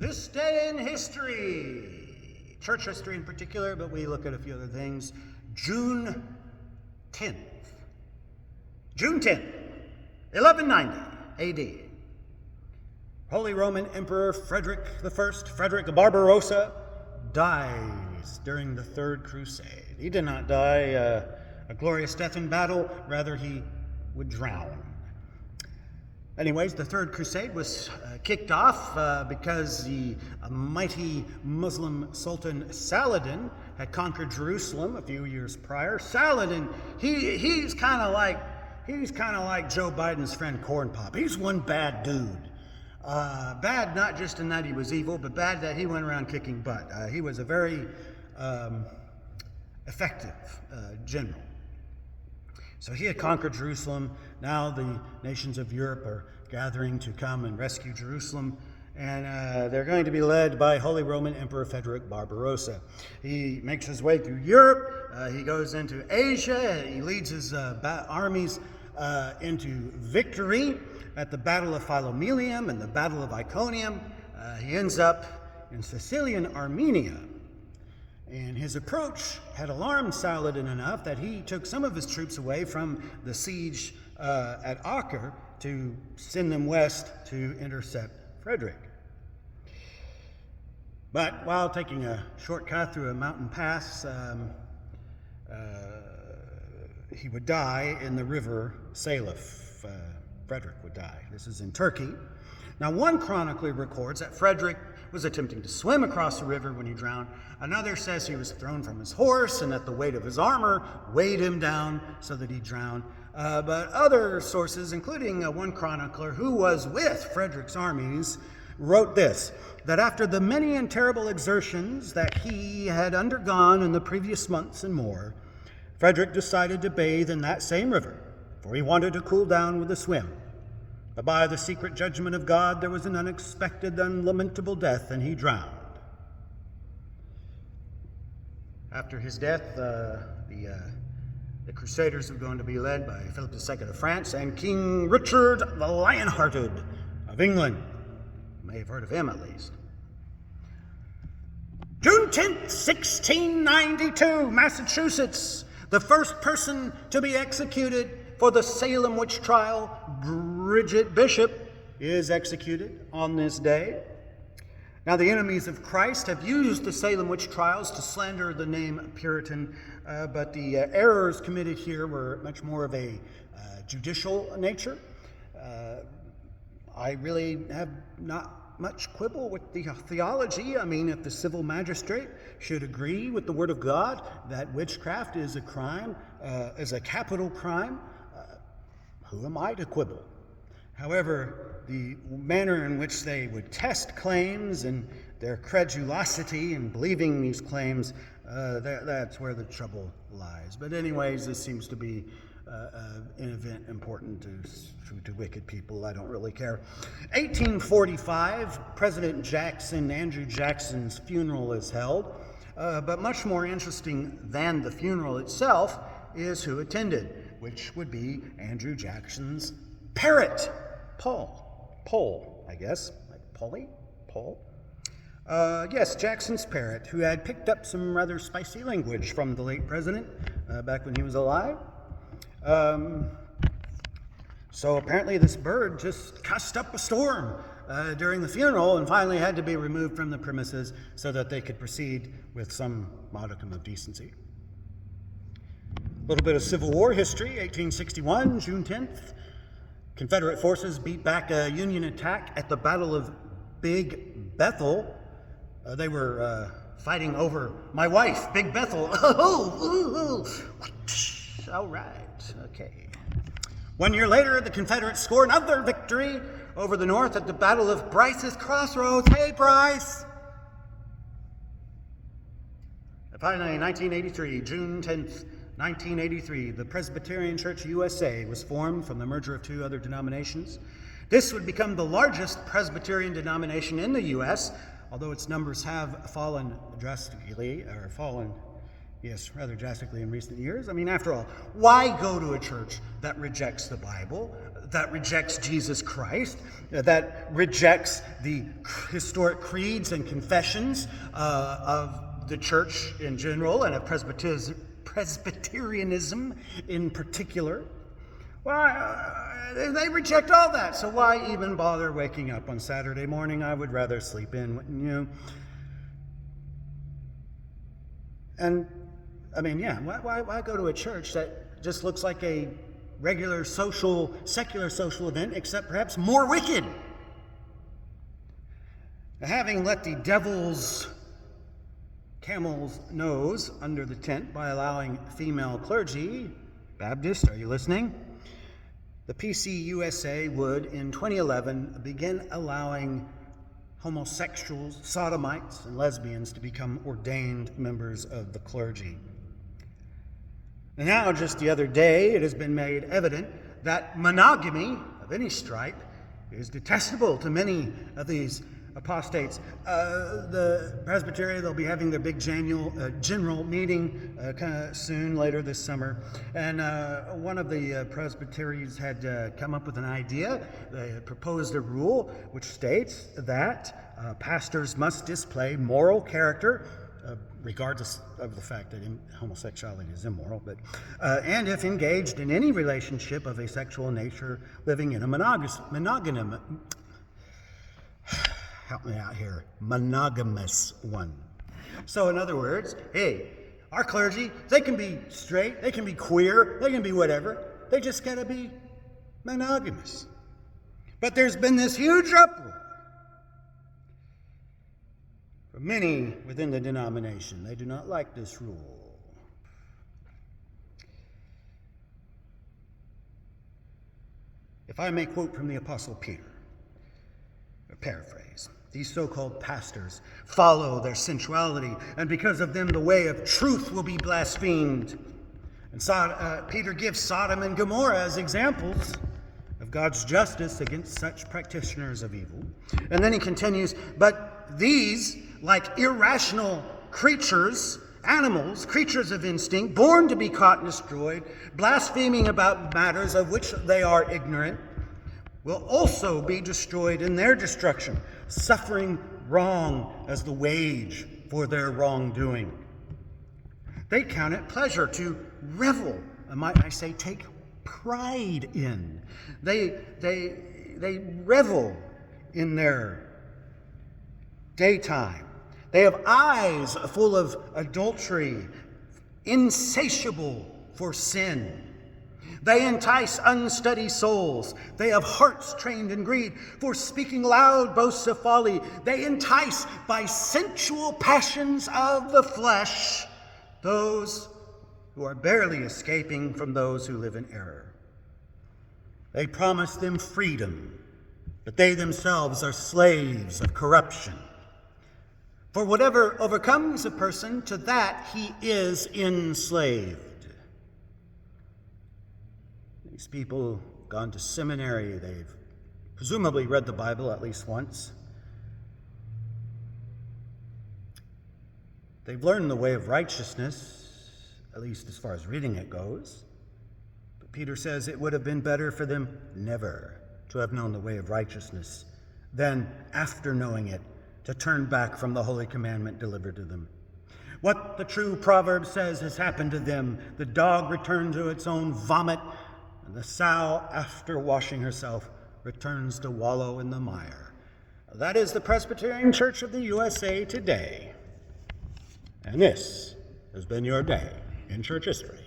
This day in history, church history in particular, but we look at a few other things. June 10th, 1190 AD. Holy Roman Emperor Frederick I, Frederick Barbarossa, dies during the Third Crusade. He did not die a glorious death in battle, rather he would drown. Anyways, the Third Crusade was kicked off because the mighty Muslim Sultan Saladin had conquered Jerusalem a few years prior. Saladin, he's kind of like Joe Biden's friend Corn Pop. He's one bad dude. Bad not just in that he was evil, but bad that he went around kicking butt. He was a very effective general. So he had conquered Jerusalem. Now the nations of Europe are gathering to come and rescue Jerusalem. And they're going to be led by Holy Roman Emperor Frederick Barbarossa. He makes his way through Europe. He goes into Asia. He leads his armies into victory at the Battle of Philomelium and the Battle of Iconium. He ends up in Sicilian Armenia. And his approach had alarmed Saladin enough that he took some of his troops away from the siege at Acre to send them west to intercept Frederick. But while taking a shortcut through a mountain pass, he would die in the river Salif. Frederick would die. This is in Turkey. Now, one chronicler records that Frederick was attempting to swim across the river when he drowned. Another says he was thrown from his horse and that the weight of his armor weighed him down so that he drowned. But other sources, including one chronicler who was with Frederick's armies, wrote this, that after the many and terrible exertions that he had undergone in the previous months and more, Frederick decided to bathe in that same river, for he wanted to cool down with a swim. But by the secret judgment of God, there was an unexpected and lamentable death, and he drowned. After his death, the Crusaders were going to be led by Philip II of France and King Richard the Lionhearted of England. You may have heard of him, at least. June 10th, 1692, Massachusetts. The first person to be executed for the Salem witch trial, Bridget Bishop, is executed on this day. Now, the enemies of Christ have used the Salem witch trials to slander the name Puritan, but the errors committed here were much more of a judicial nature. I really have not much quibble with the theology. I mean, if the civil magistrate should agree with the Word of God that witchcraft is a crime, is a capital crime, who am I to quibble? However, the manner in which they would test claims and their credulosity in believing these claims, that's where the trouble lies. But anyways, this seems to be an event important to wicked people. I don't really care. 1845, President Jackson, Andrew Jackson's funeral is held. But much more interesting than the funeral itself is who attended, which would be Andrew Jackson's parrot, Paul, I guess, like Paul. Yes, Jackson's parrot, who had picked up some rather spicy language from the late president back when he was alive. So apparently this bird just cussed up a storm during the funeral and finally had to be removed from the premises so that they could proceed with some modicum of decency. A little bit of Civil War history, 1861, June 10th. Confederate forces beat back a Union attack at the Battle of Big Bethel. They were fighting over my wife, Big Bethel. All right, okay. 1 year later, the Confederates score another victory over the North at the Battle of Bryce's Crossroads. Hey, Bryce! Finally, 1983, June 10th, 1983, the Presbyterian Church USA was formed from the merger of two other denominations. This would become the largest Presbyterian denomination in the U.S., although its numbers have fallen drastically in recent years. I mean, after all, why go to a church that rejects the Bible? that rejects Jesus Christ, that rejects the historic creeds and confessions of the church in general and of Presbyterianism in particular. Why, they reject all that, so why even bother waking up on Saturday morning? I would rather sleep in, wouldn't you? And, I mean, yeah, why go to a church that just looks like a regular secular social event, except perhaps more wicked? Having let the devil's camel's nose under the tent by allowing female clergy, Baptist, are you listening? The PCUSA would, in 2011, begin allowing homosexuals, sodomites, and lesbians to become ordained members of the clergy. And now, just the other day, it has been made evident that monogamy of any stripe is detestable to many of these apostates. The Presbytery, they'll be having their big general meeting kind of soon, later this summer. And one of the presbyteries had come up with an idea. They had proposed a rule which states that pastors must display moral character, regardless of the fact that homosexuality is immoral, but and if engaged in any relationship of a sexual nature, living in a monogamous one. So in other words, hey, our clergy, they can be straight, they can be queer, they can be whatever. They just got to be monogamous. But there's been this huge uproar for many within the denomination. They do not like this rule. If I may quote from the Apostle Peter, or paraphrase, these so-called pastors follow their sensuality, and because of them the way of truth will be blasphemed. And Peter gives Sodom and Gomorrah as examples of God's justice against such practitioners of evil. And then he continues, but these, like irrational creatures, animals, creatures of instinct, born to be caught and destroyed, blaspheming about matters of which they are ignorant, will also be destroyed in their destruction, suffering wrong as the wage for their wrongdoing. They count it pleasure to revel, and might I say, take pride in. They revel in their daytime. They have eyes full of adultery, insatiable for sin. They entice unsteady souls. They have hearts trained in greed, for speaking loud boasts of folly. They entice by sensual passions of the flesh those who are barely escaping from those who live in error. They promise them freedom, but they themselves are slaves of corruption. For whatever overcomes a person, to that he is enslaved. These people have gone to seminary. They've presumably read the Bible at least once. They've learned the way of righteousness, at least as far as reading it goes. But Peter says it would have been better for them never to have known the way of righteousness than, after knowing it, to turn back from the holy commandment delivered to them. What the true proverb says has happened to them. The dog returned to its own vomit, and the sow, after washing herself, returns to wallow in the mire. That is the Presbyterian Church of the USA today. And this has been your day in church history.